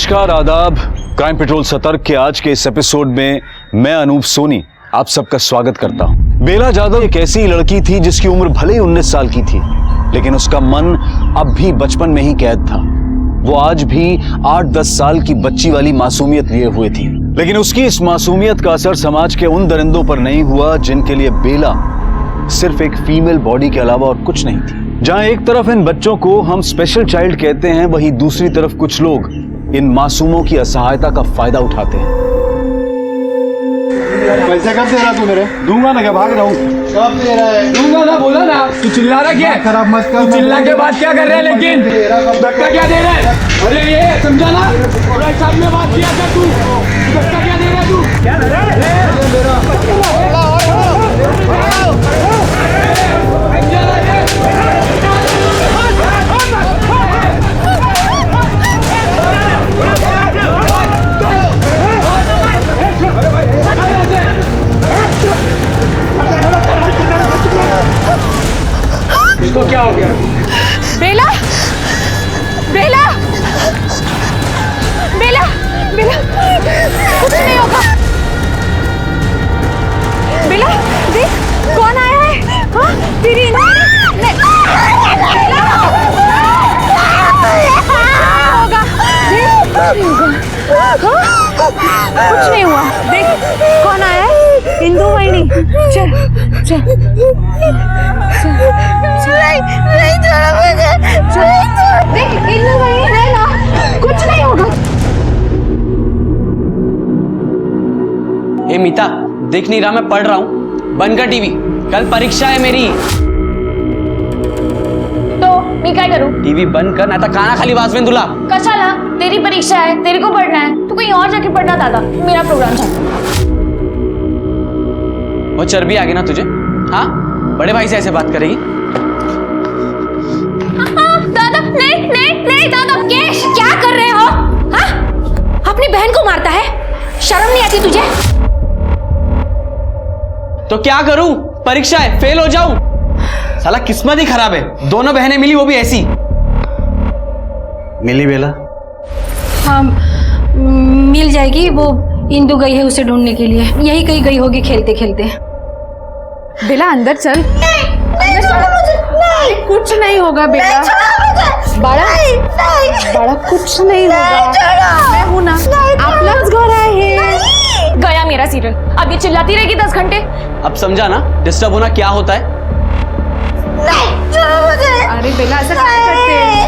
नमस्कार, आदाब। Crime petrol सतर्क के आज के इस एपिसोड में मैं अनूप सोनी आप सबका स्वागत करता हूं। बेला जाधव एक ऐसी लड़की थी जिसकी उम्र भले ही 19 साल की थी, लेकिन उसका मन अब भी बचपन में ही कैद था। वो आज भी 8-10 साल की बच्ची वाली मासूमियत लिए हुए थी, लेकिन उसकी इस मासूमियत का असर समाज के उन दरिंदों पर नहीं हुआ जिनके लिए बेला सिर्फ एक फीमेल बॉडी के अलावा और कुछ नहीं थी। जहां एक तरफ इन बच्चों को हम स्पेशल चाइल्ड कहते हैं, वहीं दूसरी तरफ कुछ लोग इन मासूमों की असहायता का फायदा उठाते हैं। पैसे कब दे रहा तू मेरे? दूंगा ना, क्या भाग रहा हूँ? कब दे रहा है? दूंगा ना, बोला ना। तू चिल्ला रहा क्या? खराब मत कर। तू चिल्ला के बाद क्या कर रहा है? लेकिन धक्का क्या दे रहा है? अरे ये समझा ना, राइट साहब में बात किया कर। तू धक्का क्या दे रहा है? तू क्या दे रहा है? इसको क्या हो गया? बेला, बेला, बेला, बेला, कुछ नहीं होगा। बेला, देख कौन आया है? हाँ, तेरी नहीं, बेला, होगा, देख कुछ नहीं हुआ। देख कौन आया है? इंदु वहीनी। चल चल नहीं छोड़ा मुझे। देख इंदु वहीनी है ना, कुछ नहीं होगा। हे मीता, देख नहीं रहा मैं पढ़ रहा हूँ। बंद कर टीवी, कल परीक्षा है मेरी। तो मैं क्या करूँ? टीवी बंद कर, ना काना खाली वाजवेन तुला। कशाला? तेरी परीक्षा है, तेरे को पढ़ना है, तू कहीं और जाके पढ़ना दादा। मेरा प्रोग्राम चल। वो चर्बी आ गई ना तुझे? हाँ, बड़े भाई से ऐसे बात करेगी? दादा नहीं नहीं नहीं दादा, क्या कर रहे हो? हाँ, अपनी बहन को मारता है, शर्म नहीं आती तुझे? तो क्या करूं? परीक्षा है, फेल हो जाऊं? साला किस्मत ही खराब है। दोनों बहनें मिली, वो भी ऐसी। मिली बेला? हाँ, मिल जाएगी। वो इंदु गई है उसे ढूंढने के लिए, यही कहीं गई होगी खेलते खेलते। बेला अंदर चल। नहीं, कुछ नहीं होगा बेला। बड़ा बड़ा कुछ नहीं होगा। मैं हूं ना, आप लोग घर आए हैं। गया मेरा सीरियल। अब ये चिल्लाती रहेगी 10 घंटे। अब समझा ना डिस्टर्ब होना क्या होता है? अरे बेला ऐसा क्या करते हैं?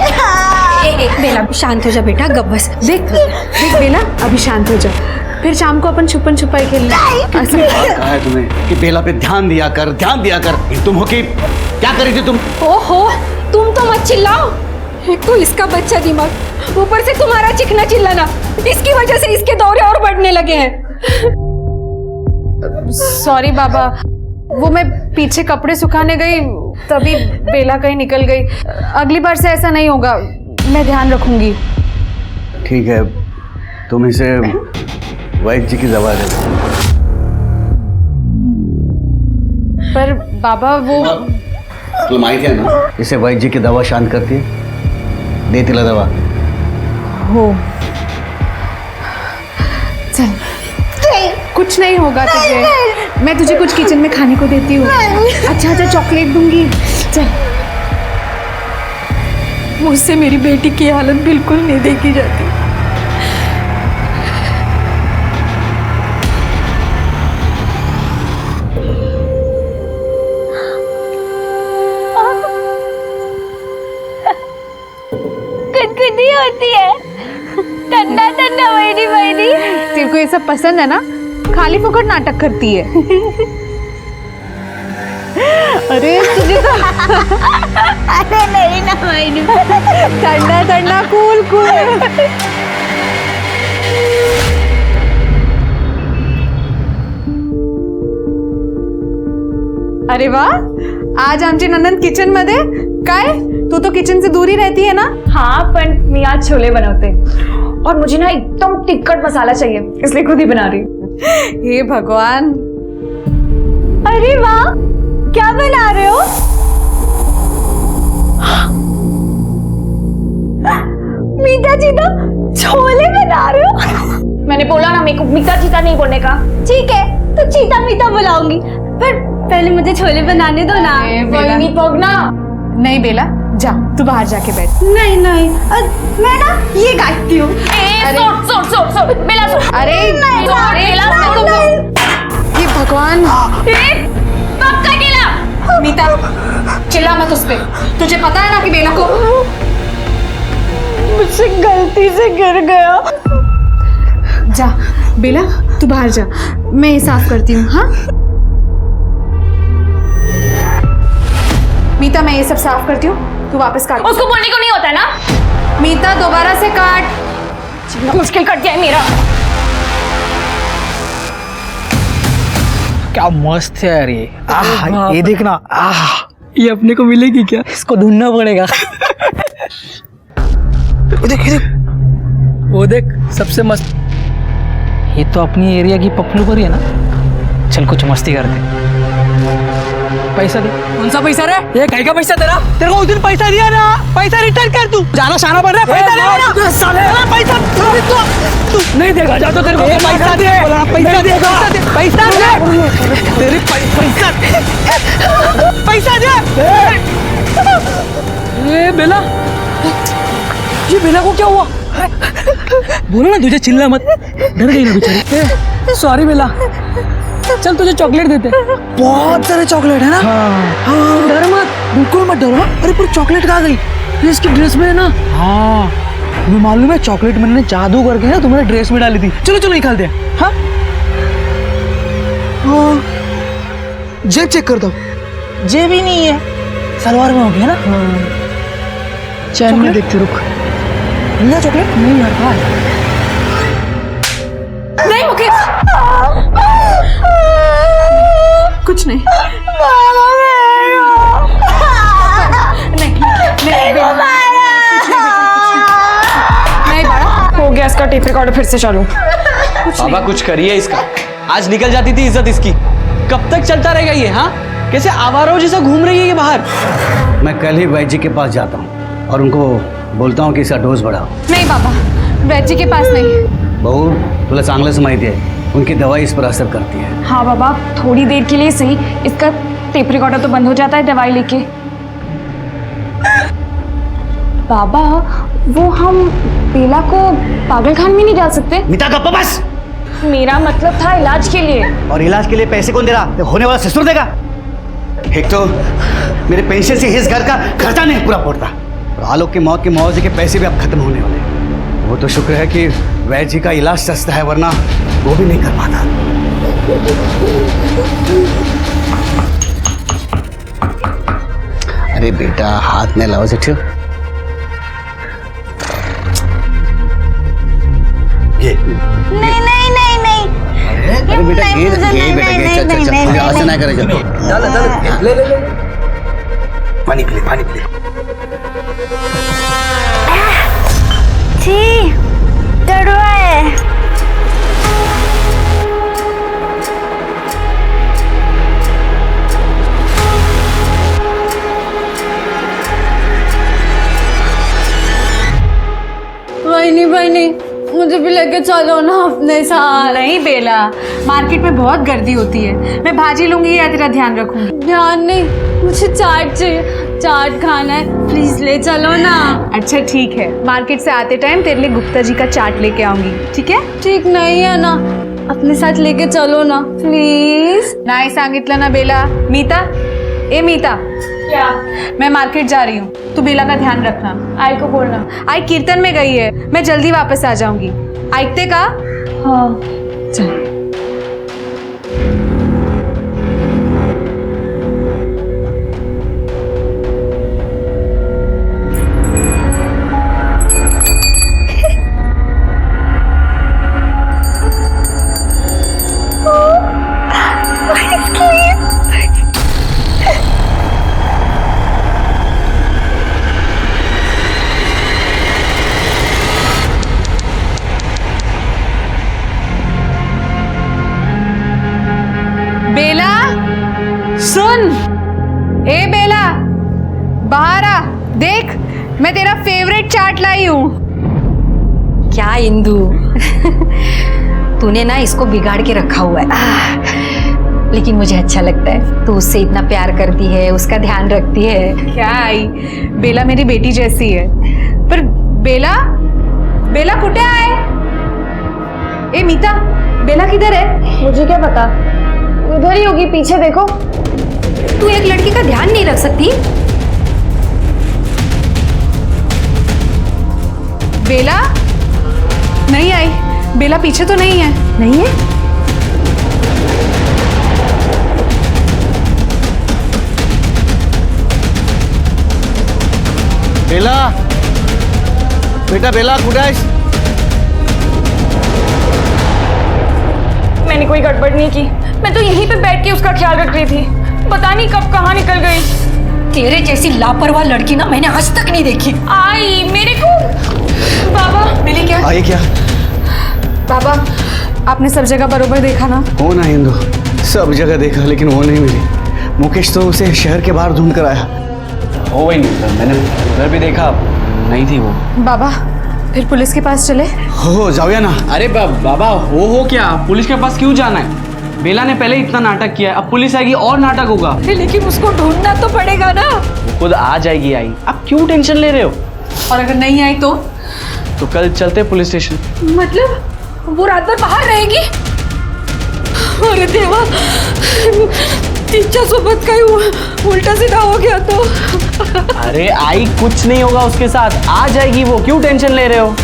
बेला शांत हो जा बेटा, गप बस। देख देख बेला, अभी शांत हो जा, फिर शाम को अपन छुपन छुपाई खेलना। कहा है तुम्हें कि बेला पे ध्यान दिया कर, ध्यान दिया कर। तुम हो कि क्या कर रही थी तुम? ओहो, तुम तो मत चिल्लाओ। एक तो इसका बच्चा दिमाग, ऊपर से तुम्हारा चिकना चिल्लाना, इसकी वजह से इसके दौरे और बढ़ने लगे हैं। सॉरी बाबा, वो मैं पीछे कपड़े सुखाने गई, तभी बेला कहीं निकल गई। अगली बार से ऐसा नहीं होगा, मैं ध्यान रखूंगी। ठीक है, तुम इसे वैद्य जी की दवा दे दो। पर बाबा वो तुम आई थे ना, इसे वैद्य जी की दवा शांत करती है। दे तिला दवा। हो, चल, कुछ नहीं होगा तुझे। मैं तुझे कुछ किचन में खाने को देती हूँ। अच्छा चॉकलेट दूंगी। चल, मुझसे मेरी बेटी की हालत बिल्कुल नहीं देखी जाती। कटकटी होती है, ठंडा ठंडा वहीनी वहीनी। तेरे को ये सब पसंद है ना? खाली फुकट नाटक करती है। अरे तुझे तो अरे नहीं ना वहीनी, ठंडा ठंडा कूल कूल। अरे वाह, आज आमची ननंद किचन मध्ये काय? तू तो किचन से दूर ही रहती है ना? हाँ, पर मैं आज छोले बनाते और मुझे ना एकदम तिक्खट मसाला चाहिए, इसलिए खुद ही बना रही हूँ। हे भगवान, अरे वाह, क्या बना रहे हो? मीठा जी तो छोले बना रहे हो? मैंने बोला ना मेरे को मीठा चीता नहीं बोलने का। ठीक है, तो चीता मीठा बुलाऊंगी, पर पहले मुझे छोले बनाने दो ना। कोई नहीं भोगना। नहीं बेला, जा तू बाहर जाके बैठ। नहीं नहीं, मैं ना ये गाती हूँ। सोट बेला सोट। अरे बेला ये भगवान, पक्का केला। मीता चिल्ला मत उस पे। तुझे पता है ना कि बेला को मुझसे गलती से गिर गया। जा बेला, तू बाहर जा, मैं ये साफ करती हूँ। हाँ मीता, मैं ये सब साफ करती हूँ, तू वापस काट। उसको बोलने को नहीं होता है ना। मीता दोबारा से काट। मुश्किल कट गया है मेरा। क्या मस्त है यार ये। ये देखना, ये अपने को मिलेगी क्या? इसको ढूंढना पड़ेगा। वो देख, वो देख, सबसे मस्त। ये तो अपनी एरिया की पप्पलू पर ही है ना। चल कुछ मस्ती करते। पैसा दे। कौन सा पैसा रे? ये कहीं का पैसा तेरा? तेरे को उस दिन पैसा दिया ना, पैसा रिटर्न कर तू। जाना शाना बन रहा है, पैसा दे साले। पैसा तू नहीं देगा, जा तो तेरे को पैसा दे। पैसा दे, पैसा दे तेरे पैसा दे। ये बेला, ये बेला को क्या हुआ? बोलो ना, तुझे चिल्ला मत, डर गई ना बेचारी। सॉरी बेला, चल तुझे चॉकलेट देते। बहुत सारे चॉकलेट है ना। हाँ, डर मत, बिल्कुल मत डरो। अरे पर चॉकलेट कहाँ गई? ये इसकी ड्रेस में है ना। हाँ, तुम्हें मालूम है चॉकलेट मैंने जादू करके ना तुम्हारे ड्रेस में डाली थी। चलो चलो निकाल दे। हाँ, जेब चेक कर दो। जेब ही नहीं है, सलवार में हो गया ना। चैन में देखते, रुक। मिला चॉकलेट? नहीं यार, कहाँ है? नहीं मुकेश, कुछ नहीं। नहीं बड़ा हो गया इसका टेप रिकॉर्डर, फिर से चालू। बाबा कुछ करिए इसका। आज निकल जाती थी इज्जत इसकी, कब तक चलता रहेगा ये? हाँ, कैसे आवारों जैसा घूम रही है ये बाहर। मैं कल ही वैद्य जी के पास जाता हूँ और उनको बोलता हूँ कि इसका डोज बढ़ाओ। नहीं बाबा, वैद्य जी के पास नहीं। बहू, तुला चांगलंच माहिती आहे, उनकी दवाई इस पर असर करती है। हाँ बाबा, थोड़ी देर के लिए सही, इसका टेप रिकॉर्डर तो बंद हो जाता है दवाई लेके। बाबा, वो हम बेला को पागलखाने में नहीं डाल सकते? मीता गप्पा बस। मेरा मतलब था इलाज के लिए। और इलाज के लिए पैसे कौन दे रहा? तो होने वाला ससुर देगा। एक तो मेरे पेंशन से इस घर का खर्चा नहीं पूरा पड़ता, और आलोक की मौत के मुआवजे के पैसे भी अब खत्म होने वाले हैं। वो तो शुक्र है कि वैद्य जी का इलाज सस्ता है, वरना वो भी नहीं कर पाता। अरे बेटा, हाथ में लाओ सेठियो। ये नहीं नहीं नहीं नहीं, अरे बेटा, ये बेटा, ये चल चल चल, ऐसा ना करे। चल ले ले ले, पानी पी ले, पानी पी ले। छी, कड़वा है। नहीं, मुझे भी लेके चलो ना अपने साथ। नहीं बेला, मार्केट में बहुत गर्दी होती है, मैं भाजी लूंगी या तेरा ध्यान रखूंगी। ध्यान नहीं, मुझे चाट चाहिए, चाट खाना है, प्लीज ले चलो ना। अच्छा ठीक है, मार्केट से आते टाइम तेरे लिए गुप्ता जी का चाट लेके आऊंगी, ठीक है? ठीक नहीं है ना, अपने साथ लेके चलो ना प्लीज। नाही सांगितलं ना बेला। मीता, ए मीता, क्या? मैं मार्केट जा रही हूँ, तू बेला का ध्यान रखना। आई को बोलना। आई कीर्तन में गई है, मैं जल्दी वापस आ जाऊंगी। ऐकते का? हाँ। चल। बेला, सुन। ए बेला, बाहर आ, देख मैं तेरा फेवरेट चाट लाई हूं। क्या इंदु तूने ना इसको बिगाड़ के रखा हुआ है। लेकिन मुझे अच्छा लगता है, तू उससे इतना प्यार करती है, उसका ध्यान रखती है। क्या आई, बेला मेरी बेटी जैसी है। पर बेला बेला कुठे आहे? ए मीता, बेला किधर है? मुझे क्या पता, उधर ही होगी, पीछे देखो। तू एक लड़की का ध्यान नहीं रख सकती? बेला नहीं आई। बेला पीछे तो नहीं है? नहीं है? बेला, बेटा बेला कुठे आहेस? मैंने कोई गड़बड़ नहीं की, मैं तो यहीं पे बैठ के उसका ख्याल रख रही थी। पता नहीं कब कहाँ निकल गई। तेरे जैसी लापरवाह लड़की ना मैंने आज तक नहीं देखी। आई मेरे को। बाबा मिली क्या? आई क्या? बाबा, आपने सब जगह बरोबर देखा ना? हो ना इंदु, सब जगह देखा लेकिन वो नहीं मिली। मुकेश तो उसे शहर के बाहर ढूंढ कर आया। हो वही नहीं, मैंने उधर भी देखा, नहीं थी वो। बाबा, फिर पुलिस के पास चले? हो जाऊया ना। अरे बाबा, हो क्या, पुलिस के पास क्यों जाना है? बेला ने पहले इतना नाटक किया है, अब पुलिस आएगी और नाटक होगा। लेकिन उसको ढूंढना तो पड़ेगा ना। खुद आ जाएगी। आई, आप क्यों टेंशन ले रहे हो? और अगर नहीं आई तो? तो कल चलते पुलिस स्टेशन। मतलब वो रात भर बाहर रहेगी? अरे देवा, तिच्यासोबत काही उल्टा सीधा हो गया तो? अरे आई, कुछ नहीं होगा उसके साथ, आ जाएगी वो, क्यों टेंशन ले रहे हो?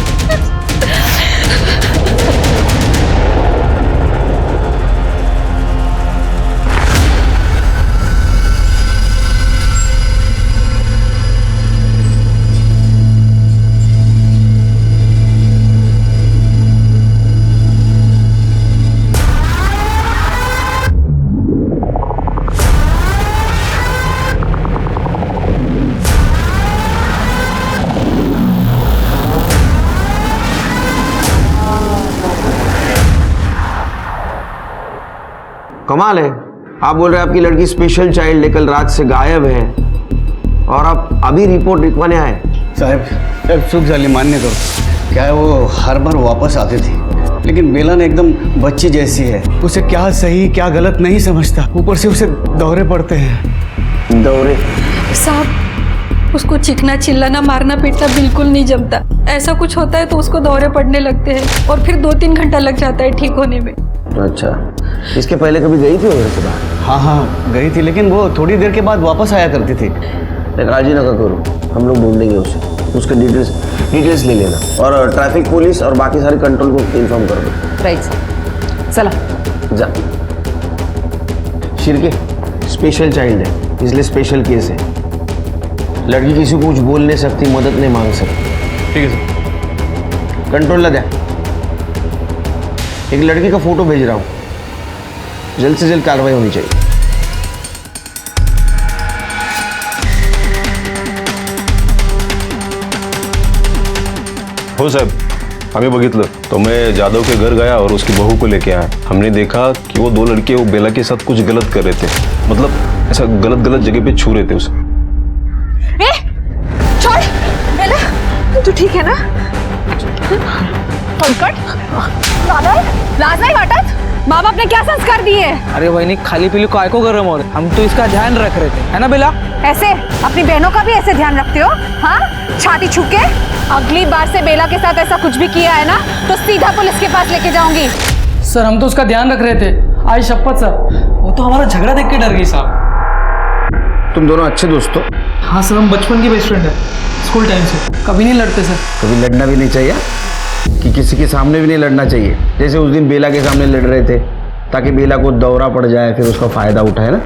कमाल है, आप बोल रहे हैं आपकी लड़की स्पेशल चाइल्ड लेकर रात से गायब है और आप अभी रिपोर्ट लिखवाने आए। साहब चूक झाली, मान्य करो। क्या है, वो हर बार वापस आती थी, लेकिन बेला ने एकदम बच्ची जैसी है। उसे क्या सही क्या गलत नहीं समझता, ऊपर से उसे दौरे पड़ते हैं। दौरे? साहब, उसको चिकना चिल्लाना मारना पीटना बिल्कुल नहीं जमता। ऐसा कुछ होता है तो उसको दौरे पड़ने लगते हैं और फिर 2-3 घंटा लग जाता है ठीक होने में। अच्छा, इसके पहले कभी गई थी घर से बाहर? हाँ गई थी, लेकिन वो थोड़ी देर के बाद वापस आया करती थी। राजी ना करो, हम लोग ढूंढेंगे उसे, उसके डिटेल्स ले लेना और ट्रैफिक पुलिस और बाकी सारे कंट्रोल को इन्फॉर्म कर दो। राइट सर, चला जा। शिरके स्पेशल चाइल्ड है, इसलिए स्पेशल केस है। लड़की किसी को कुछ बोल नहीं सकती, मदद नहीं मांग सकती। ठीक है सर। कंट्रोल ला दे। एक लड़की का फोटो भेज रहा हूँ, जल्द से जल्द कार्रवाई होनी चाहिए। हो साहब, आम्ही बघितलं तो मैं जादव के घर गया और उसकी बहू को लेके आया। हमने देखा कि वो 2 लड़के वो बेला के साथ कुछ गलत कर रहे थे, मतलब ऐसा गलत जगह पे छू रहे थे उसे। ए, छोड़ बेला, तू ठीक है ना? लाज नहीं वाटत? माँ बाप ने क्या संस्कार दिए? अरे वही खाली पीली काय को गरम हो रहे, हम तो इसका ध्यान रख रहे थे, है ना बेला? ऐसे अपनी बहनों का भी ऐसे ध्यान रखते हो? हाँ, छाती छूके? अगली बार से बेला के साथ ऐसा कुछ भी किया है ना तो सीधा पुलिस के पास लेके जाऊंगी। सर, हम तो उसका ध्यान रख रहे थे, आई शपथ सर, वो तो हमारा झगड़ा देख के डर गई साहब। तुम दोनों अच्छे दोस्त हो? हाँ सर, हम बचपन के बेस्ट फ्रेंड है, स्कूल टाइम से। कभी नहीं लड़ते सर। कभी लड़ना भी नहीं चाहिए, कि किसी के सामने भी नहीं लड़ना चाहिए। जैसे उस दिन बेला के सामने लड़ रहे थे ताकि बेला को दौरा पड़ जाए, फिर उसका फायदा उठाए ना।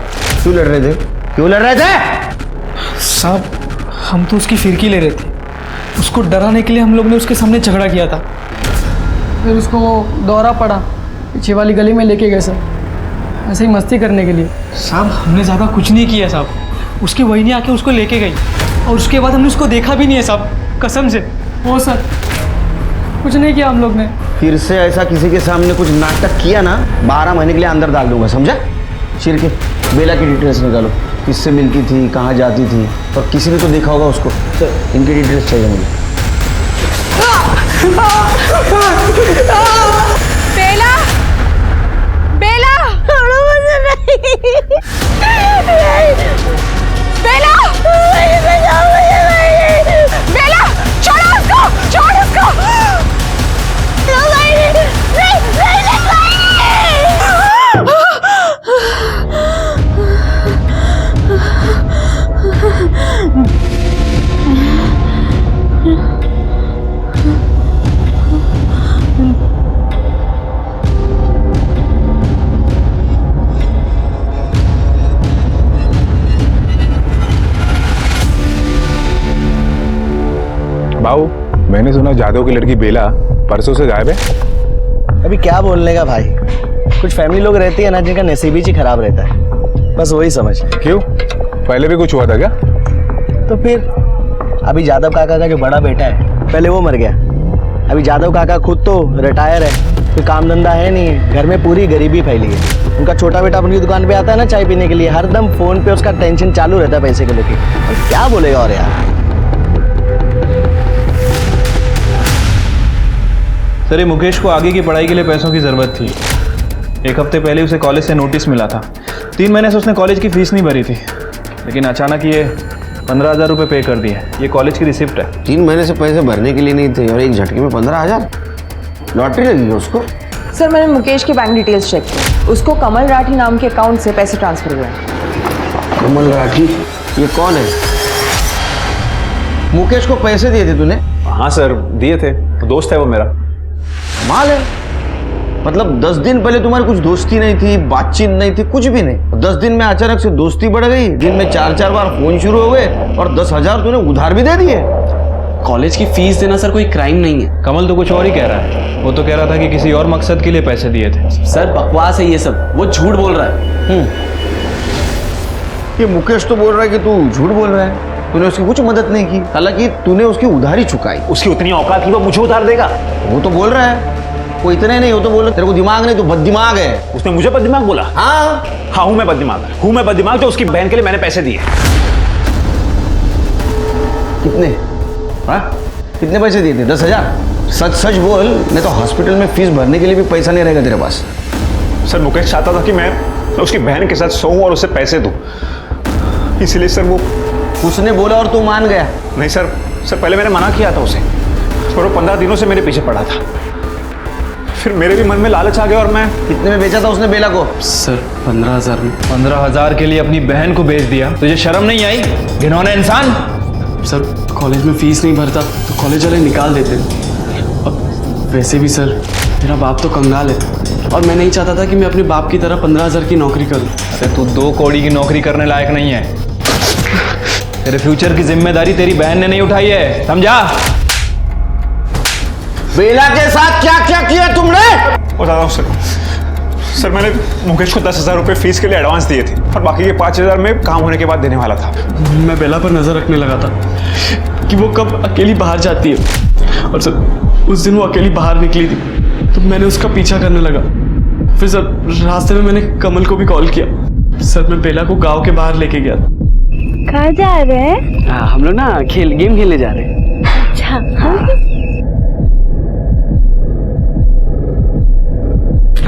क्यों लड़ रहे थे? क्यों लड़ रहे थे? साहब, हम तो उसकी फिरकी ले रहे थे, उसको डराने के लिए हम लोग ने उसके सामने झगड़ा किया था। फिर उसको दौरा पड़ा, पीछे वाली गली में लेके गए सर, ऐसे ही मस्ती करने के लिए। साहब, हमने ज़्यादा कुछ नहीं किया साहब, उसकी वही आके उसको लेके गई और उसके बाद हमने उसको देखा भी नहीं है साहब, कसम से। वो सर, कुछ नहीं किया हम लोग ने। फिर से ऐसा किसी के सामने कुछ नाटक किया ना, 12 महीने के लिए अंदर डाल दूंगा, समझा? शिरके, बेला की डिटेल्स निकालो, किससे मिलती थी, कहाँ जाती थी, और किसी ने तो देखा होगा उसको। इनकी डिटेल्स चाहिए मुझे। बेला बेला छोड़ो मुझे, नहीं बेला नहीं बचाओ मुझे, नहीं बेला छोड़ो उसको, छोड़ उसको। नहीं नहीं नहीं बाबू, मैंने सुना जादव की लड़की बेला परसों से गायब है। अभी क्या बोलने का भाई, कुछ फैमिली लोग रहती है ना जिनका नसीब ही खराब रहता है, बस वही समझ। क्यों, पहले भी कुछ हुआ था क्या? तो फिर अभी जादव काका का जो बड़ा बेटा है, पहले वो मर गया। अभी जादव काका खुद तो रिटायर है, कोई काम धंधा है नहीं, घर में पूरी गरीबी फैली है। उनका छोटा बेटा अपनी दुकान पे आता है ना चाय पीने के लिए, हरदम फोन पे उसका टेंशन चालू रहता है पैसे को लेके। और क्या बोलेगा और यार। सर, ये मुकेश को आगे की पढ़ाई के लिए पैसों की ज़रूरत थी। एक हफ्ते पहले उसे कॉलेज से नोटिस मिला था। 3 महीने से उसने कॉलेज की फीस नहीं भरी थी, लेकिन अचानक ये 15,000 रुपये पे कर दिए। ये कॉलेज की रिसिप्ट है। 3 महीने से पैसे भरने के लिए नहीं थे और एक झटके में 15,000। लॉटरी लगी है उसको। सर, मैंने मुकेश के बैंक डिटेल्स चेक किए, उसको कमल राठी नाम के अकाउंट से पैसे ट्रांसफर हुए हैं। कमल राठी, ये कौन है? मुकेश को पैसे दिए थे तूने? हाँ सर, दिए थे, दोस्त है वो मेरा। माल है, मतलब 10 दिन पहले तुम्हारी कुछ दोस्ती नहीं थी, बातचीत नहीं थी, कुछ भी नहीं। 10 दिन में अचानक से दोस्ती बढ़ गई, दिन में 4-4 बार फोन शुरू हो गए और 10,000 तूने उधार भी दे दिए। कॉलेज की फीस देना सर कोई क्राइम नहीं है। कमल तो कुछ और ही कह रहा है। वो तो कह रहा था कि किसी और मकसद के लिए पैसे दिए थे। सर बकवास है ये सब, वो झूठ बोल रहा है। ये मुकेश तो बोल रहा है कि तू झूठ बोल रहा है, तूने उसकी कुछ मदद नहीं की, हालांकि तूने उसकी उधारी चुकाई। उसकी उतनी औकात थी वो मुझे उधार देगा? वो तो बोल रहा है, वो इतने नहीं, वो तो बोल रहा है तेरे को दिमाग नहीं, तू बददिमाग है। उसने मुझे बददिमाग बोला? हाँ हाँ, हूं मैं बददिमाग, जो उसकी बहन के लिए मैंने पैसे दिए। कितने? हाँ, कितने पैसे दिए थे? 10,000? सच सच बोल, नहीं तो हॉस्पिटल में फीस भरने के लिए भी पैसा नहीं रहेगा तेरे पास। सर, मुकेश चाहता था कि मैं उसकी बहन के साथ सोऊं और उसे पैसे दूं, इसलिए सर वो। उसने बोला और तू मान गया? नहीं सर, पहले मैंने मना किया था उसे, पर वो 15 दिनों से मेरे पीछे पड़ा था। फिर मेरे भी मन में लालच आ गया और मैं। कितने में बेचा था उसने बेला को? सर 15,000 में। 15,000 के लिए अपनी बहन को बेच दिया? तुझे शर्म नहीं आई, घिनौना इंसान? सर, कॉलेज में फीस नहीं भरता तो कॉलेज वाले निकाल देते। अब वैसे भी सर, मेरा बाप तो कंगाल है और मैं नहीं चाहता था कि मैं अपने बाप की तरह 15,000 की नौकरी करूं। अरे तू 2 कौड़ी की नौकरी करने लायक नहीं है। तेरे फ्यूचर की जिम्मेदारी तेरी बहन ने नहीं उठाई है, समझा? बेला के साथ क्या क्या किया तुमने? बता रहा हूँ सर, मैंने मुकेश को 10,000 रुपये फीस के लिए एडवांस दिए थे और बाकी के 5,000 में काम होने के बाद देने वाला था। मैं बेला पर नजर रखने लगा था कि वो कब अकेली बाहर जाती है, और सर उस दिन वो अकेली बाहर निकली थी तो मैंने उसका पीछा करने लगा। फिर सर रास्ते में मैंने कमल को भी कॉल किया। सर मैं बेला को गांव के बाहर लेके गया था। कहाँ जा रहे हैं? हम लोग ना गेम खेलने जा रहे हैं। अच्छा,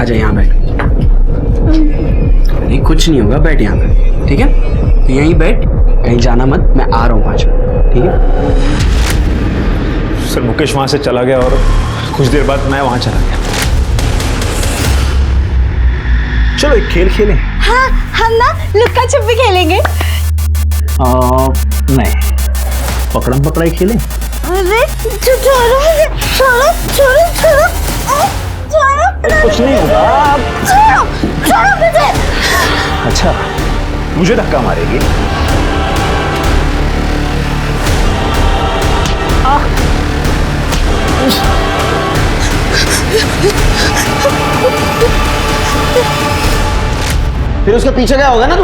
आजा यहाँ बैठ। नहीं कुछ नहीं होगा, बैठ यहाँ पे, ठीक है? तो यहीं बैठ, कहीं जाना मत, मैं आ रहा हूँ 5 मिनट, ठीक है? सर, मुकेश वहां से चला गया और कुछ देर बाद मैं वहां चला गया। चलो एक खेल खेलें। हाँ, हम ना लुक्का छुपी खेलेंगे। नहीं, पकड़म पकड़ाई खेलें। अरे छोड़ो छोड़ो छोड़ो छोड़ो छोड़ो, कुछ नहीं होगा। छोड़ो मुझे। अच्छा, मुझे धक्का मारेगी? फिर उसके पीछे गया होगा ना तू?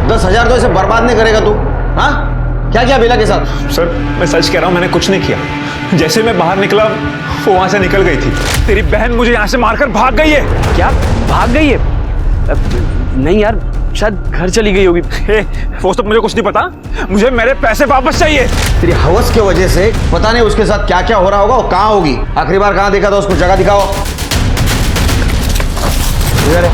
10,000 तो ऐसे बर्बाद नहीं करेगा तू। हाँ, क्या किया बेला के साथ? सर, मैं सच कह रहा हूं, मैंने कुछ नहीं किया। जैसे मैं बाहर निकला वो वहां से निकल गई थी। तेरी बहन मुझे यहां से मारकर भाग गई है। क्या भाग गई है? नहीं यार, शायद घर चली गई होगी। वो सब मुझे कुछ नहीं पता, मुझे मेरे पैसे वापस चाहिए। तेरी हवस की वजह से पता नहीं उसके साथ क्या क्या हो रहा होगा और कहाँ होगी। आखिरी बार कहाँ देखा था उसको, जगह दिखाओ। इधर है।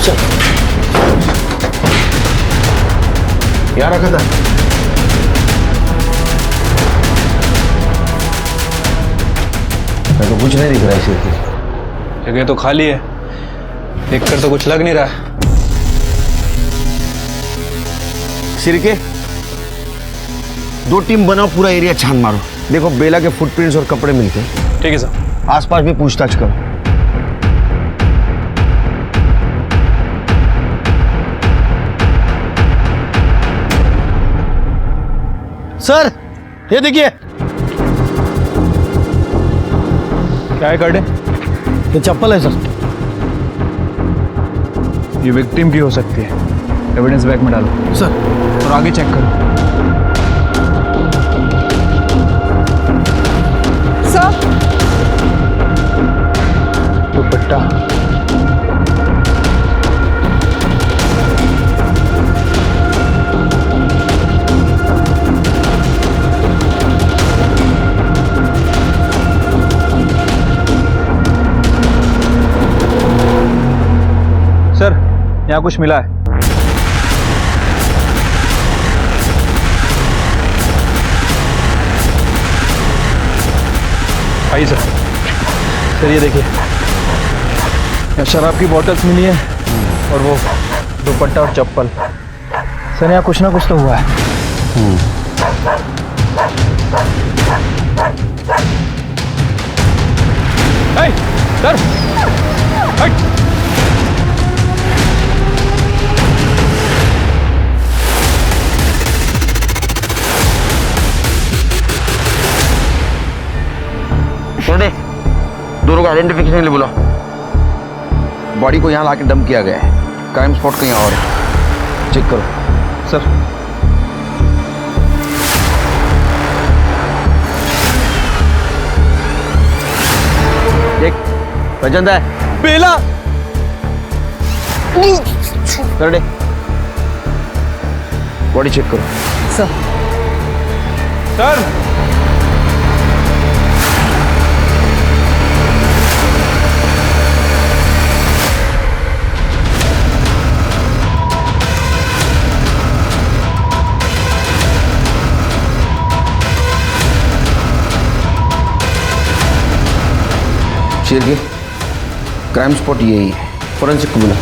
चल यहाँ रखा था। मैं तो कुछ नहीं दिख रहा है सिर्फ। जगह तो खाली है, देखकर तो कुछ लग नहीं रहा। सिरके, 2 टीम बनाओ, पूरा एरिया छान मारो। देखो बेला के फुटप्रिंट्स और कपड़े मिलते हैं। ठीक है सर। आसपास भी पूछताछ करो। सर ये देखिए। क्या है कार्ड? ये चप्पल है सर। ये विक्टिम की हो सकती है, एविडेंस बैग में डालो सर। और आगे चेक करो। सर दुपट्टा, सर यहाँ कुछ मिला है। आइए सर। सर ये देखिए, यहाँ शराब की बॉटल्स मिली है और वो दुपट्टा और चप्पल। सर यहाँ कुछ ना कुछ तो हुआ है। सर हट। दोनों को आइडेंटिफिकेशन के लिए बुलाओ। बॉडी को यहाँ लाके डंप किया गया है। क्राइम स्पॉट कहीं और है, चेक करो। सर देख, पहचान है बेला। कर दे, बॉडी चेक करो। सर शेर के क्राइम स्पॉट यही है। फॉरेंसिक को बुला।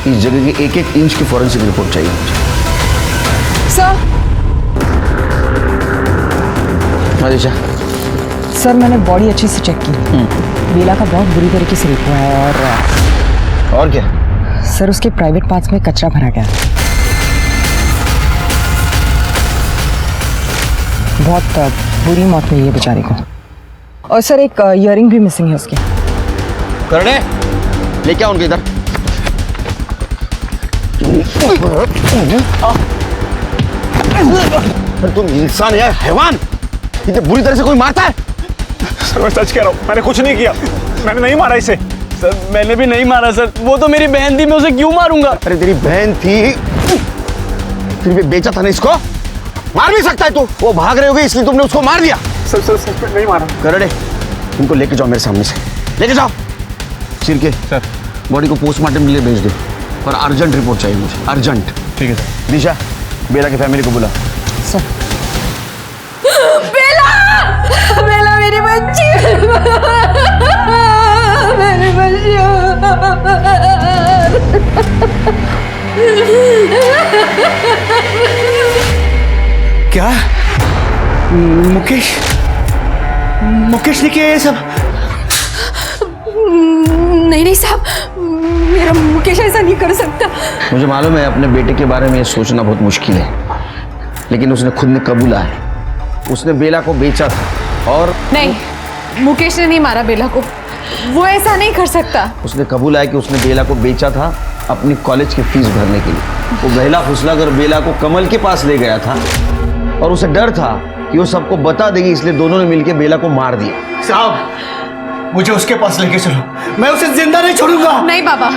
इस जगह की 1-1 इंच की फॉरेंसिक रिपोर्ट चाहिए मुझे। सर। आदिशा। सर मैंने बॉडी अच्छे से चेक की। बेला का बहुत बुरी तरीके से रेप हुआ है। और क्या? सर उसके प्राइवेट पार्ट्स में कचरा भरा गया है। बहुत बुरी मौत हुई है बेचारे को। और सर एक इयरिंग भी मिसिंग है उसके। करने लेके आओ उनके इधर। तुम इंसान है हैवान? इतने बुरी तरह से कोई मारता है? सर मैं सच कह रहा हूँ, मैंने कुछ नहीं किया। मैंने नहीं मारा इसे। सर मैंने भी नहीं मारा सर, वो तो मेरी बहन थी, मैं उसे क्यों मारूंगा? अरे तेरी बहन थी, फिर भी बेचा था ना इसको। मार भी सकता है तू। वो भाग रहे होगे इसलिए तुमने उसको मार दिया। सर सच में नहीं मारा। करने इनको लेके जाओ मेरे सामने से, लेके जाओ। सिरके सर बॉडी को पोस्टमार्टम के लिए भेज दो और अर्जेंट रिपोर्ट चाहिए मुझे, अर्जेंट। ठीक है सर। दिशा बेला की फैमिली को बुला। सर बेला, बेला मेरी बच्ची, मेरी बच्ची। क्या मुकेश ने किया ये सब? नहीं नहीं साहब, मेरा मुकेश ऐसा नहीं कर सकता। मुझे मालूम है अपने बेटे के बारे में ये सोचना बहुत मुश्किल है, लेकिन उसने खुद ने कबूला है। उसने बेला को बेचा था और नहीं, मुकेश ने नहीं मारा बेला को, वो ऐसा नहीं कर सकता। उसने कबूला है कि उसने बेला को बेचा था अपनी कॉलेज की फीस भरने के लिए। वो बहला फुसला कर बेला को कमल के पास ले गया था और उसे डर था कि वो सबको बता देगी, इसलिए दोनों ने मिलकर बेला को मार दिया। साहब मुझे उसके पास लेके चलो, मैं उसे जिंदा नहीं छोड़ूंगा। नहीं बाबा,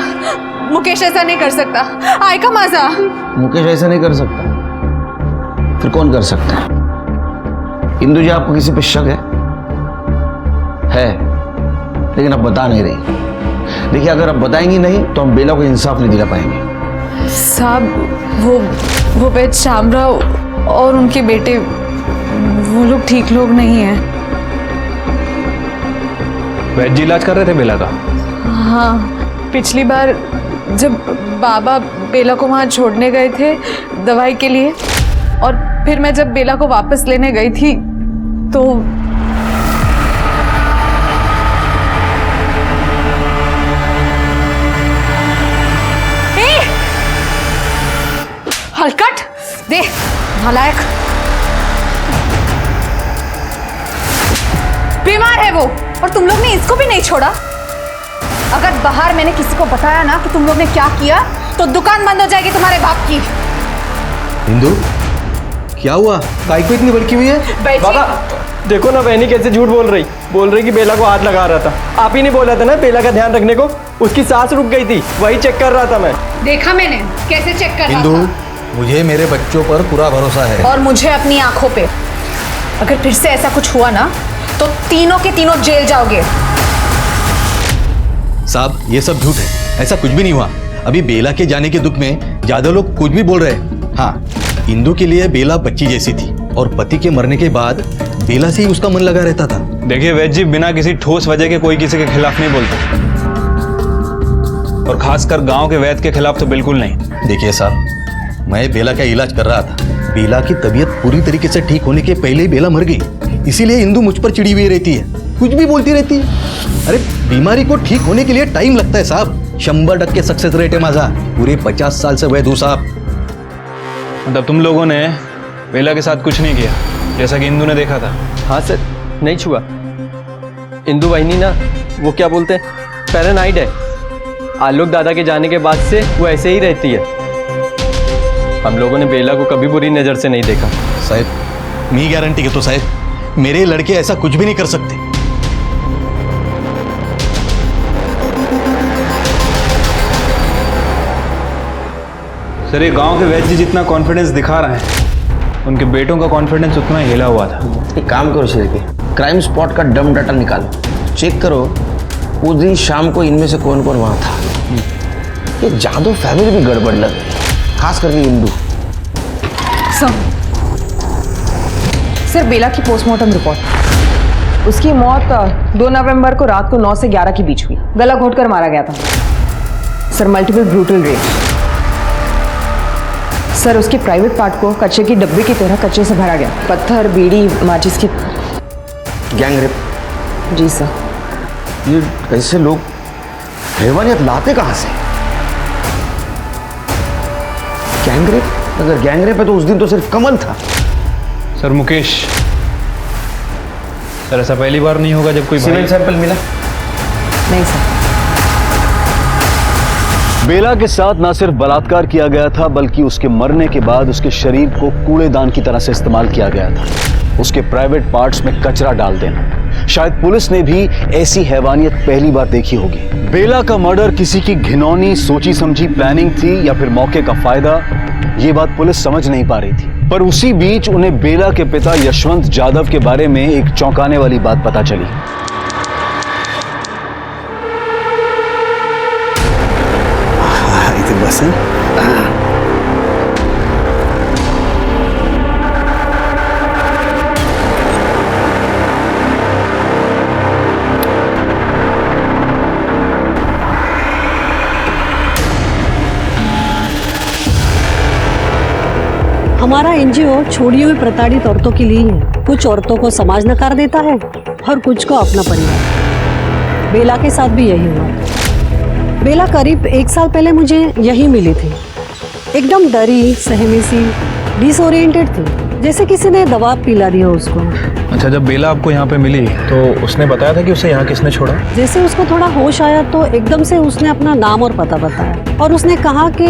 मुकेश ऐसा नहीं कर सकता। आय का मजा। मुकेश ऐसा नहीं कर सकता, फिर कौन कर सकता है? इंदु जी, आपको किसी पे शक है लेकिन अब बता नहीं रही। देखिए, अगर अब बताएंगी नहीं तो हम बेला को इंसाफ नहीं दिला पाएंगे। साहब, वो वैद्य शामराव और उनके बेटे, वो लोग ठीक लोग नहीं हैं। वैद्य जी इलाज कर रहे थे बेला का? हाँ, पिछली बार जब बाबा बेला को वहाँ छोड़ने गए थे दवाई के लिए, और फिर मैं जब बेला को वापस लेने गई थी तो हलकट दे नालायक। बीमार है वो, और तुम लोग ने इसको भी नहीं छोड़ा। अगर बाहर मैंने किसी को बताया ना कि तुम लोग ने क्या किया तो दुकान बंद हो जाएगी तुम्हारे बाप की। इंदु, क्या हुआ? काय को इतनी भड़की हुई है? बाबा देखो ना, बहनी कैसे झूठ बोल रही कि बेला को हाथ लगा रहा था। आप ही नहीं बोला था ना बेला का ध्यान रखने को? उसकी सांस रुक गई थी, वही चेक कर रहा था मैं। देखा मैंने कैसे चेक कर रहा इंदु, था। मुझे मेरे बच्चों पर पूरा भरोसा है। और मुझे अपनी आंखों पे। अगर फिर से ऐसा कुछ हुआ ना तो तीनों के तीनों जेल जाओगे। साहब, ये सब झूठ है, ऐसा कुछ भी नहीं हुआ। अभी बेला के जाने के दुख में ज्यादा लोग कुछ भी बोल रहे हैं। हाँ, इंदु के लिए बेला बच्ची जैसी थी, और पति के मरने के बाद बेला से ही उसका मन लगा रहता था। देखिए वैद्य जी, बिना किसी ठोस वजह के कोई किसी के खिलाफ नहीं बोलता, और खासकर गांव के वैद्य के खिलाफ तो बिल्कुल नहीं। देखिए साहब, मैं बेला का इलाज कर रहा था। बेला की तबीयत पूरी तरीके से ठीक होने के पहले ही बेला मर गई, इसीलिए इंदु मुझ पर चिड़ी हुई रहती है, कुछ भी बोलती रहती है। अरे, बीमारी को ठीक होने के लिए टाइम लगता है साहब। 100% सक्सेस रेट है माझा। पूरे 50 साल से वैद्य हूं साहब। मतलब तुम लोगों ने बेला के साथ कुछ नहीं किया, जैसा कि इंदु ने देखा था? हाँ सर, नहीं छुआ। इंदु वहीनी ना, वो क्या बोलते हैं, पैरानाइड है। आलोक दादा के जाने के बाद से वो ऐसे ही रहती है। हम लोगों ने बेला को कभी बुरी नज़र से नहीं देखा। साहब, मैं गारंटी के तो साहब, मेरे लड़के ऐसा कुछ भी नहीं कर सकते। सर, ये गांव के वैद्य जी जितना कॉन्फिडेंस दिखा रहे हैं, उनके बेटों का कॉन्फिडेंस उतना हिला हुआ था। एक काम करो श्रीके, क्राइम स्पॉट का डम डाटा निकालो, चेक करो उस दिन शाम को इनमें से कौन कौन वहाँ था। ये जादव फैमिली भी गड़बड़ लग गई, खास करके इंदु। सर, बेला की पोस्टमार्टम रिपोर्ट। उसकी मौत 2 नवंबर को रात को 9 से 11 के बीच हुई। गला घोटकर मारा गया था sir, multiple brutal rape. Sir, उसके प्राइवेट पार्ट को कचरे की डब्बे की तरह कचरे से भरा गया। पत्थर, बीड़ी, माचिस के। Gang rape? जी सर। ये ऐसे लोग हैवानियत लाते कहाँ से? Gang rape? अगर गैंग रेप है तो उस दिन तो सिर्फ कमल था। सर मुकेश, सर ऐसा पहली बार नहीं होगा जब कोई सीमेंट सैंपल मिला? नहीं सर। बेला के साथ ना सिर्फ बलात्कार किया गया था, बल्कि उसके मरने के बाद उसके शरीर को कूड़ेदान की तरह से इस्तेमाल किया गया था। उसके प्राइवेट पार्ट्स में कचरा डाल देना। शायद पुलिस ने भी ऐसी हैवानियत पहली बार देखी होगी। बेला का मर्डर किसी की घिनौनी सोची समझी प्लानिंग थी या फिर मौके का फायदा, ये बात पुलिस समझ नहीं पा रही थी। पर उसी बीच उन्हें बेला के पिता यशवंत जाधव के बारे में एक चौंकाने वाली बात पता चली। बस हमारा एनजीओ छोड़ियों में प्रताड़ित औरतों के लिए है। कुछ औरतों को समाज नकार देता है और कुछ को अपना परिवार। बेला के साथ भी यही हुआ। बेला करीब 1 साल पहले मुझे यही मिली थी। एकदम डरी, सहमी सी, डिसोरिएंटेड थी, जैसे किसी ने दवा पिला दिया उसको। अच्छा, जब बेला आपको यहाँ पे मिली तो उसने बताया था कि उसे यहाँ किसने छोड़ा? जैसे उसको थोड़ा होश आया तो एकदम से उसने अपना नाम और पता बताया, और उसने कहा कि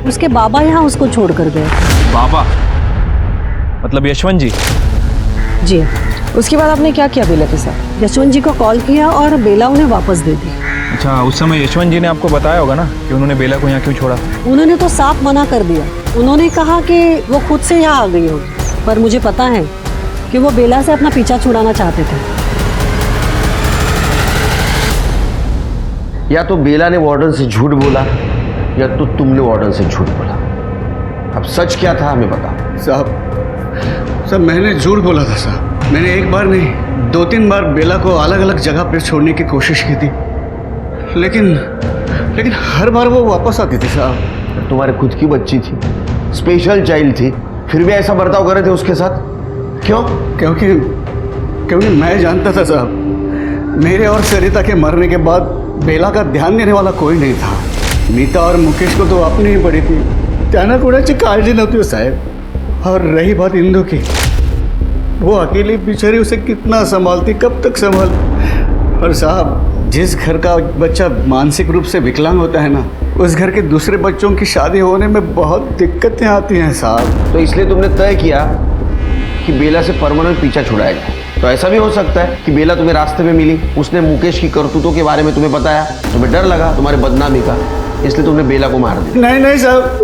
उसके बाबा यहाँ उसको छोड़ कर गए। बाबा? मतलब यशवंत जी? जी। उसके बाद आपने क्या किया बेला के साथ? यशवंत जी को कॉल किया और बेला उन्हें वापस दे दी। अच्छा, उस समय यशवंत जी ने आपको बताया होगा ना कि उन्होंने बेला को यहाँ क्यों छोड़ा? उन्होंने तो साफ मना कर दिया। उन्होंने कहा कि वो खुद से यहाँ आ गई होगी, पर मुझे पता है कि वो बेला से अपना पीछा छुड़ाना चाहते थे। या तो बेला ने वार्डन से झूठ बोला या तो तुमने वार्डन से झूठ बोला। अब सच क्या था हमें बताओ। साहब मैंने झूठ बोला था साहब। मैंने एक बार नहीं 2-3 बार बेला को अलग अलग जगह पे छोड़ने की कोशिश की थी, लेकिन हर बार वो वापस आती थी साहब। तुम्हारे खुद की बच्ची थी, स्पेशल चाइल्ड थी, फिर भी ऐसा बर्ताव कर रहे थे उसके साथ? क्यों? क्योंकि मैं जानता था साहब, मेरे और सरिता के मरने के बाद बेला का ध्यान देने वाला कोई नहीं था। नीता और मुकेश को तो अपनी ही पड़ी थी, त्याना कोणाची काळजी नव्हती साहब। और रही बात इंदू की, वो अकेली बेचारी उसे कितना संभालती, कब तक संभाल। और साहब, जिस घर का बच्चा मानसिक रूप से विकलांग होता है ना, उस घर के दूसरे बच्चों की शादी होने में बहुत दिक्कतें आती हैं साहब। तो इसलिए तुमने तय किया कि बेला से परमानेंट पीछा छुड़ाया जाए। तो ऐसा भी हो सकता है कि बेला तुम्हें रास्ते में मिली, उसने मुकेश की करतूतों के बारे में तुम्हें बताया, तुम्हें डर लगा तुम्हारे बदनामी का, इसलिए तुमने बेला को मार दिया। नहीं साहब,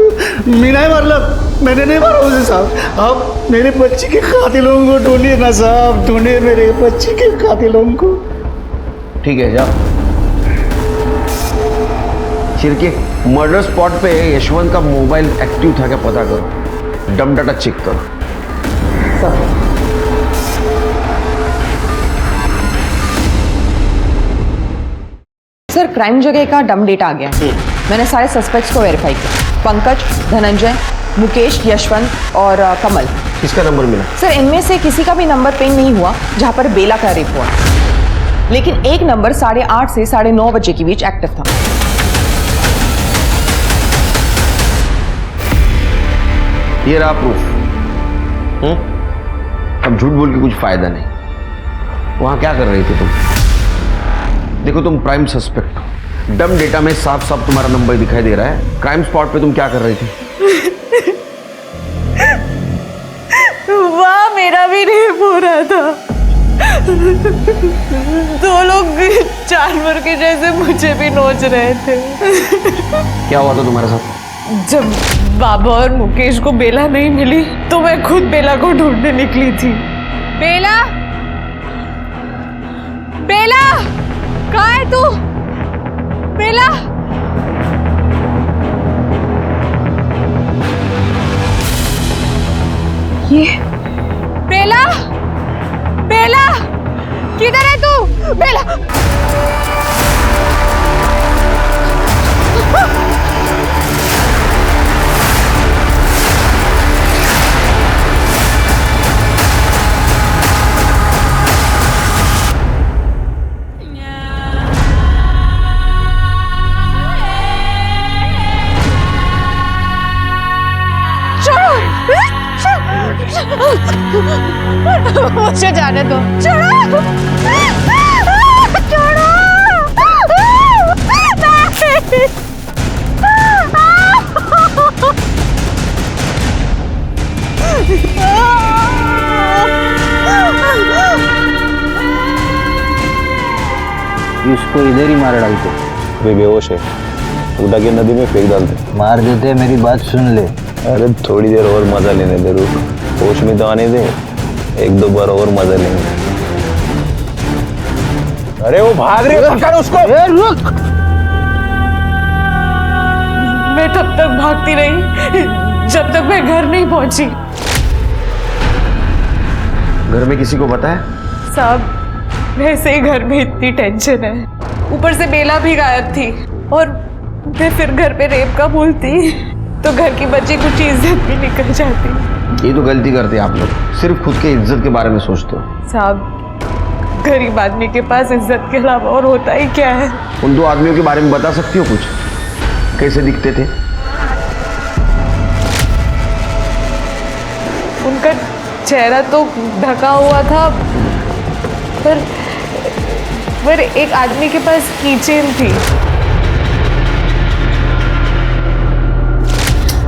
मैं नहीं मारला, मैंने नहीं मारा उसे साहब। आप मेरे बच्ची के कातिलों को ढूंढिए ना साहब, ढूंढिए मेरे बच्ची के कातिलों को। ठीक है, जाओ चिरके मर्डर स्पॉट पे यशवंत का मोबाइल एक्टिव था क्या पता करो, डम डाटा चेक करो। सर, क्राइम जगह का डम डेटा आ गया है। मैंने सारे सस्पेक्ट्स को वेरीफाई किया। पंकज, धनंजय, मुकेश, यशवंत और कमल। किसका नंबर मिला? सर, इनमें से किसी का भी नंबर पिंग नहीं हुआ जहां पर बेला का रेप हुआ, लेकिन एक नंबर 8:30 से 9:30 बजे के बीच एक्टिव था। ये रहा प्रूफ। अब झूठ बोल के कुछ फायदा नहीं। वहां क्या कर रही थी तुम? देखो, तुम प्राइम सस्पेक्ट हो, डम डेटा में साफ साफ तुम्हारा नंबर दिखाई दे रहा है। क्राइम स्पॉट पे तुम क्या कर रही थी? वाह, मेरा भी रेप हो रहा था। 2 लोग जानवर के जैसे मुझे भी नोच रहे थे। क्या हुआ था तुम्हारे साथ? जब बाबा और मुकेश को बेला नहीं मिली तो मैं खुद बेला को ढूंढने निकली थी। बेला, बेला, कहाँ है तू? बेला, ये बेला, बेला, किधर है तू? बेला, मुझे जाने दो। छोड़ो, छोड़ो। इसको इधर ही मार डालते। अभी बेहोश है, उठा के नदी में फेंक डालते। मार देते, मेरी बात सुन ले। अरे थोड़ी देर और मजा लेने दे, रुक, होश में तो आने दे, 1-2 बार और मजा लेंगे। अरे वो भाग रही है, पकड़ उसको। रुक। मैं तब तक भागती रही जब तक मैं घर नहीं पहुंची। घर में किसी को पता है? साहब, वैसे ही घर में इतनी टेंशन है, ऊपर से बेला भी गायब थी, और मैं फिर घर पे रेप का बोलती तो घर की बच्ची कुछ इज्जत भी निकल जाती। ये तो गलती करते आप लोग, सिर्फ खुद के इज्जत के बारे में सोचते हो। साहब, गरीब आदमी के पास इज्जत के अलावा और होता ही क्या है? उन 2 आदमियों के बारे में बता सकती हो कुछ? कैसे दिखते थे? उनका चेहरा तो ढका हुआ था, पर एक आदमी के पास कीचेन थी।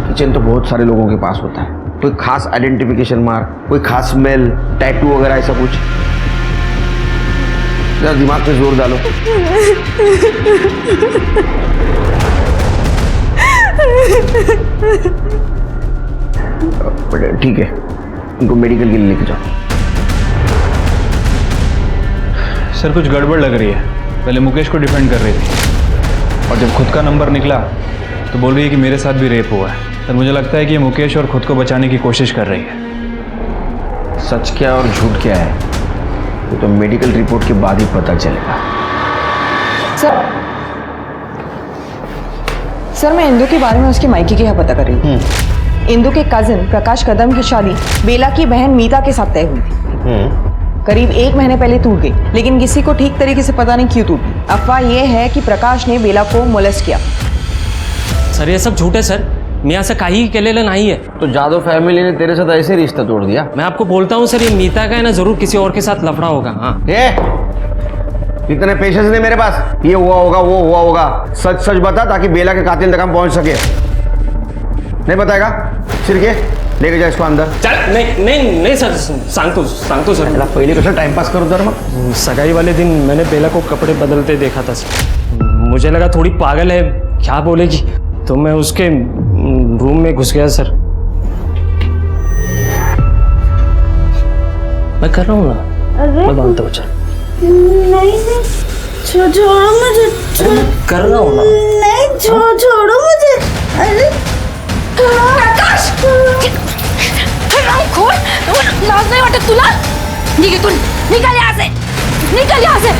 कीचेन तो बहुत सारे लोगों के पास होता है। कोई खास आइडेंटिफिकेशन मार्क, कोई खास स्मेल, टैटू वगैरह ऐसा कुछ? जरा दिमाग पे जोर डालो। ठीक है, उनको मेडिकल के लिए लेके जाओ। सर कुछ गड़बड़ लग रही है। पहले मुकेश को डिफेंड कर रही थी और जब खुद का नंबर निकला तो बोल रही है कि मेरे साथ भी रेप हुआ है। सर मुझे लगता है कि ये मुकेश और खुद को बचाने की कोशिश कर रही है। सच क्या और झूठ क्या है वो तो मेडिकल रिपोर्ट के बाद ही पता चलेगा। सर मैं इंदु के बारे में उसके मायके के यहाँ पता कर रही थी। इंदु के कजिन प्रकाश कदम की शादी बेला की बहन मीता के साथ तय हुई थी। करीब 1 महीने पहले टूट गई, लेकिन किसी को ठीक तरीके से पता नहीं क्यों टूटी। अफवाह यह है कि प्रकाश ने बेला को मोलेस्ट किया। सर ये सब झूठ है सर, मी असं काही केलेलं नाही है। तो जादव फैमिली ने तेरे साथ ऐसे रिश्ता तोड़ दिया? मैं आपको बोलता हूँ सर, ये मीता का है ना, जरूर किसी और के साथ लफड़ा होगा। हाँ इतने पेशेंस नहीं मेरे पास। ये हुआ होगा, वो हुआ होगा, सच सच बता ताकि बेला के कातिल तक हम पहुंच सके। नहीं बताएगा? सिरके लेके जा इसको अंदर। चल नहीं सर, सांगतो सर। पहले कसं टाइमपास करो तर मग। सगाई वाले दिन मैंने बेला को कपड़े बदलते देखा था सर। मुझे लगा थोड़ी पागल है, क्या बोलेगी, तो मैं उसके रूम में घुस गया सर। मैं कर रहा हूँ ना, मैं बांधता हूँ। चल नहीं छोड़ो मुझे। कर रहा हूँ ना। नहीं छोड़ो मुझे। अरे प्रकाश खोल, लाज नहीं वाटत तुला? निकल यहाँ से, निकल यहाँ से।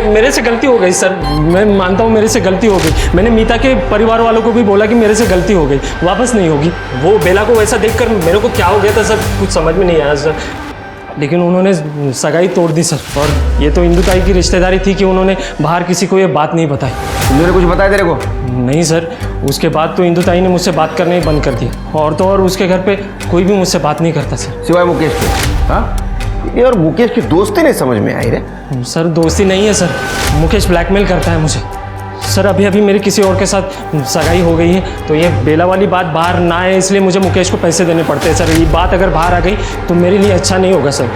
मेरे से गलती हो गई सर, मैं मानता हूँ मेरे से गलती हो गई। मैंने मीता के परिवार वालों को भी बोला कि मेरे से गलती हो गई, वापस नहीं होगी। वो बेला को वैसा देखकर मेरे को क्या हो गया था सर, कुछ समझ में नहीं आया सर। लेकिन उन्होंने सगाई तोड़ दी सर, और ये तो इंदु ताई की रिश्तेदारी थी कि उन्होंने बाहर किसी को ये बात नहीं बताई। उन्होंने कुछ बताया तेरे को? नहीं सर, उसके बाद तो इंदु ताई ने मुझसे बात करना ही बंद कर दिया, और तो और उसके घर पे कोई भी मुझसे बात नहीं करता सर, सिवाय मुकेश के। हाँ, ये और मुकेश की दोस्ती नहीं समझ में आई रे। सर दोस्ती नहीं है सर, मुकेश ब्लैकमेल करता है मुझे सर। अभी मेरी किसी और के साथ सगाई हो गई है, तो ये बेला वाली बात बाहर ना आए इसलिए मुझे मुकेश को पैसे देने पड़ते हैं सर। ये बात अगर बाहर आ गई तो मेरे लिए अच्छा नहीं होगा सर।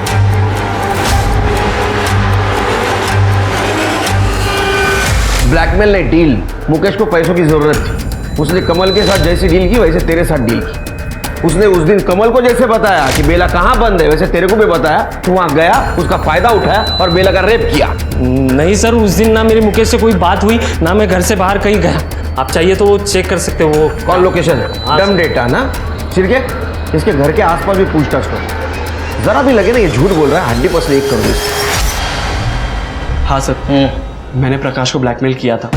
ब्लैकमेल नहीं, डील। मुकेश को पैसों की जरूरत थी, उसने कमल के साथ जैसी डील की वैसे तेरे साथ डील की। उसने उस दिन कमल को जैसे बताया कि बेला कहाँ बंद है, वैसे तेरे को भी बताया। तू वहाँ गया, उसका फायदा उठाया और बेला का रेप किया। नहीं सर, उस दिन ना मेरी मुकेश से कोई बात हुई, ना मैं घर से बाहर कहीं गया। आप चाहिए तो वो चेक कर सकते हो, वो कॉल लोकेशन है, डम डेटा ना। सिरके इसके घर के आसपास भी पूछताछ करो, जरा भी लगे ना ये झूठ बोल रहा है, 100% कर दो। हाँ सर, मैंने प्रकाश को ब्लैकमेल किया था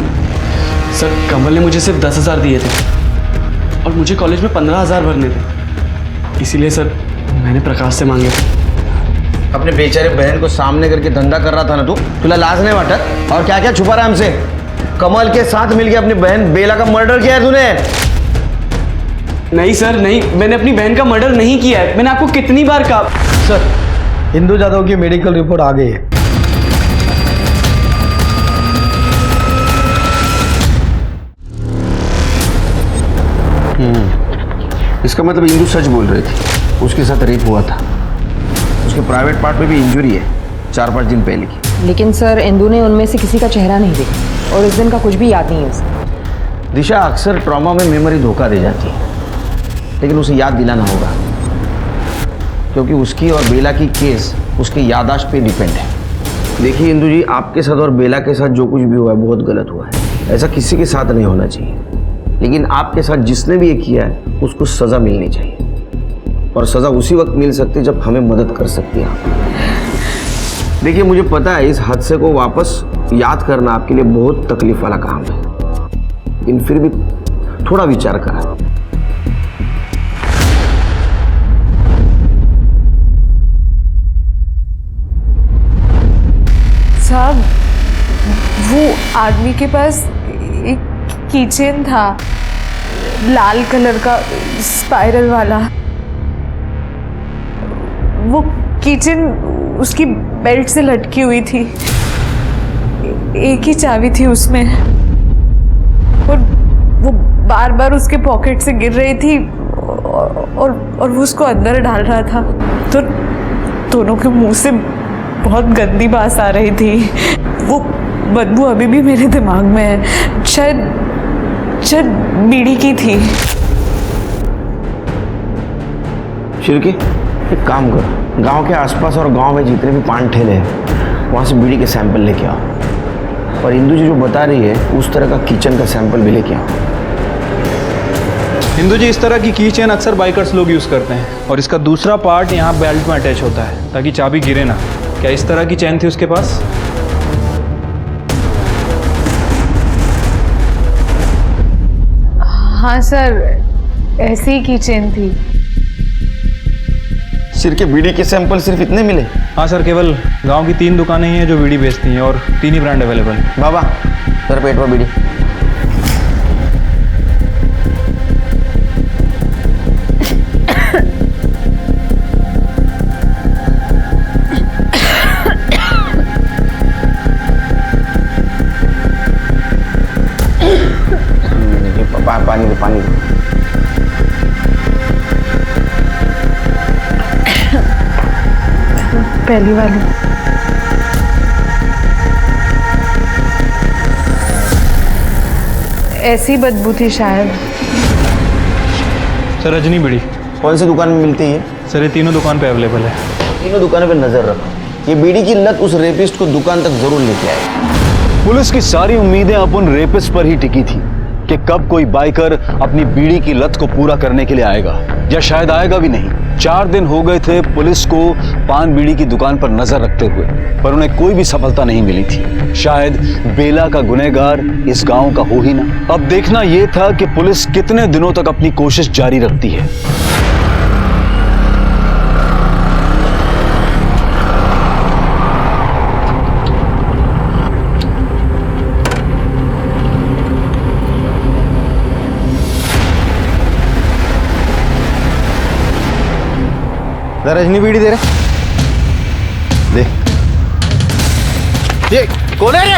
सर। कमल ने मुझे सिर्फ 10,000 दिए थे और मुझे कॉलेज में 15,000 भरने थे, इसीलिए सर मैंने प्रकाश से मांगे थे। अपने बेचारे बहन को सामने करके धंधा कर रहा था ना तू, तुला लाज नहीं वाटत? और क्या क्या छुपा रहा है हमसे? कमल के साथ मिलके अपनी बहन बेला का मर्डर किया है तूने? नहीं सर नहीं, मैंने अपनी बहन का मर्डर नहीं किया है। मैंने आपको कितनी बार कहा। सर इंदु जादव की मेडिकल रिपोर्ट आ गई है। इसका मतलब इंदु सच बोल रही थी, उसके साथ रेप हुआ था। उसके प्राइवेट पार्ट में भी इंजरी है 4-5 दिन पहले की। लेकिन सर इंदु ने उनमें से किसी का चेहरा नहीं देखा और इस दिन का कुछ भी याद नहीं है उसे। दिशा, अक्सर ट्रॉमा में मेमोरी धोखा दे जाती है, लेकिन उसे याद दिलाना होगा, क्योंकि उसकी और बेला की केस उसके याददाश्त पे डिपेंड है। देखिए इंदु जी, आपके साथ और बेला के साथ जो कुछ भी हुआ है बहुत गलत हुआ है। ऐसा किसी के साथ नहीं होना चाहिए, लेकिन आपके साथ जिसने भी ये किया है उसको सज़ा मिलनी चाहिए, और सज़ा उसी वक्त मिल सकती है जब हमें मदद कर सकती है आप। देखिए मुझे पता है इस हादसे को वापस याद करना आपके लिए बहुत तकलीफ वाला काम है, लेकिन फिर भी थोड़ा विचार करा। साहब, वो आदमी के पास एक कीचेन था, लाल कलर का स्पाइरल वाला। वो कीचेन उसकी बेल्ट से लटकी हुई थी, एक ही चाबी थी उसमें, और वो बार बार उसके पॉकेट से गिर रही थी और वो उसको अंदर डाल रहा था। दोनों के मुंह से बहुत गंदी बात आ रही थी। वो बदबू अभी भी मेरे दिमाग में है। शायद बीड़ी की थी। शिरकी, एक काम कर, गांव के आसपास और गांव में जितने भी पान ठेले हैं वहाँ से बीड़ी के सैंपल लेके आओ, और इंदू जी जो बता रही है उस तरह का किचन का सैंपल भी लेके आओ। हिंदू जी, इस तरह की की चेन अक्सर बाइकर्स लोग यूज़ करते हैं और इसका दूसरा पार्ट यहाँ बेल्ट में अटैच होता है ताकि चाबी गिरे ना। क्या इस तरह की चेन थी उसके पास? हाँ सर, ऐसी की चेन थी। सिर के बीड़ी के सैंपल सिर्फ इतने मिले? हाँ सर, केवल गांव की 3 दुकानें ही हैं जो बीड़ी बेचती हैं और 3 ही ब्रांड अवेलेबल हैं। बाबा सर, पेट में बीड़ी। पानी दे, पानी दे। पहली वाली। ऐसी बदबू थी शायद। सर, रजनी बीड़ी कौन सी दुकान में मिलती है? सर, ये तीनों दुकान पे अवेलेबल है। तीनों दुकानों पे नजर रखो, ये बीड़ी की लत उस रेपिस्ट को दुकान तक जरूर लेके आए। पुलिस की सारी उम्मीदें अब उन रेपिस्ट पर ही टिकी थी कि कब कोई बाइकर अपनी बीड़ी की लत को पूरा करने के लिए आएगा, या शायद आएगा भी नहीं। 4 दिन हो गए थे पुलिस को पान बीड़ी की दुकान पर नजर रखते हुए, पर उन्हें कोई भी सफलता नहीं मिली थी। शायद बेला का गुनहगार इस गांव का हो ही ना। अब देखना यह था कि पुलिस कितने दिनों तक अपनी कोशिश जारी रखती है। रजनी बीड़ी दे रहे, दे। ये कौन है रे?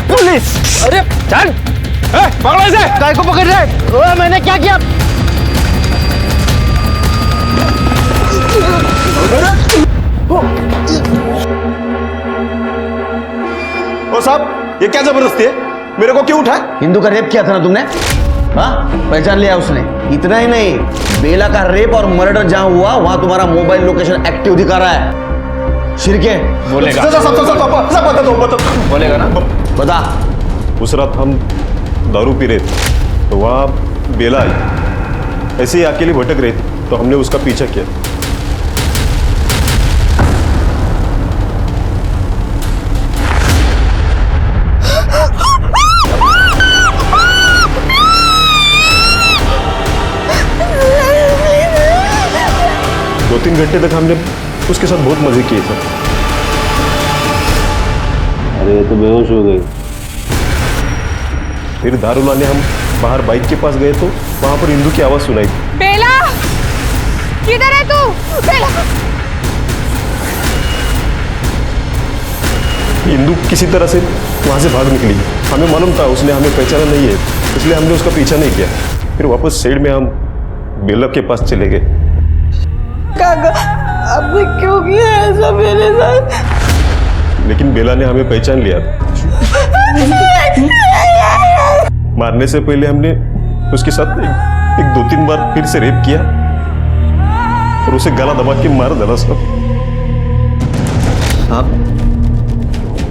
पुलिस! अरे चल, पकड़ो इसे। काय को पकड़ रहे? ओए, मैंने क्या किया? ओ साहब, ये क्या जबरदस्ती है? मेरे को क्यों उठाया? हिंदू का रेप किया था ना तुमने? हाँ, पहचान लिया उसने। इतना ही नहीं, बेला का रेप और मर्डर जहां हुआ वहां तुम्हारा मोबाइल लोकेशन एक्टिव दिखा रहा है। शिरके बोलेगा बोलेगा ना? बता। उस रात हम दारू पी रहे थे तो वहाँ बेला आई, ऐसे ही अकेली भटक रही थी तो हमने उसका पीछा किया। दो 3 घंटे तक हमने उसके साथ बहुत मजे किए थे। अरे ये तो बेहोश हो गई। फिर दारू लाने हम बाहर बाइक के पास गए तो वहां पर इंदू की आवाज सुनाई। बेला, किधर है तू? बेला! इंदू किसी तरह से वहां से भाग निकली। हमें मालूम था उसने हमें पहचाना नहीं है, इसलिए हमने उसका पीछा नहीं किया। फिर वापस साइड में हम बेला के पास चले गए। काका, आपने क्यों किया ऐसा मेरे साथ? लेकिन बेला ने हमें पहचान लिया। मारने से पहले हमने उसके साथ एक 2-3 बार फिर से रेप किया और उसे गला दबा के मार डाला। साहब,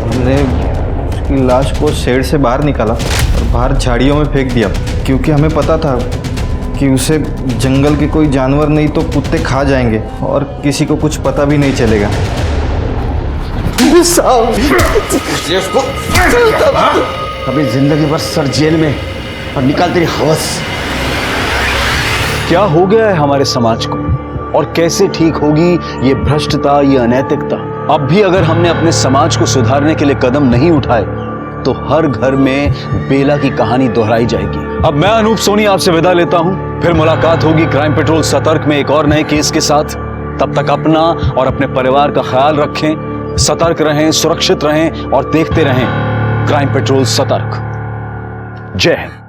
हमने उसकी लाश को शेड से बाहर निकाला और बाहर झाड़ियों में फेंक दिया, क्योंकि हमें पता था कि उसे जंगल के कोई जानवर नहीं तो कुत्ते खा जाएंगे और किसी को कुछ पता भी नहीं चलेगा। अभी जिंदगी भर सर जेल में और निकाल तेरी हवस। क्या हो गया है हमारे समाज को और कैसे ठीक होगी ये भ्रष्टता, ये अनैतिकता? अब भी अगर हमने अपने समाज को सुधारने के लिए कदम नहीं उठाए तो हर घर में बेला की कहानी दोहराई जाएगी। अब मैं अनूप सोनी आपसे विदा लेता हूं, फिर मुलाकात होगी क्राइम पेट्रोल सतर्क में एक और नए केस के साथ। तब तक अपना और अपने परिवार का ख्याल रखें, सतर्क रहें, सुरक्षित रहें और देखते रहें क्राइम पेट्रोल सतर्क। जय हिंद।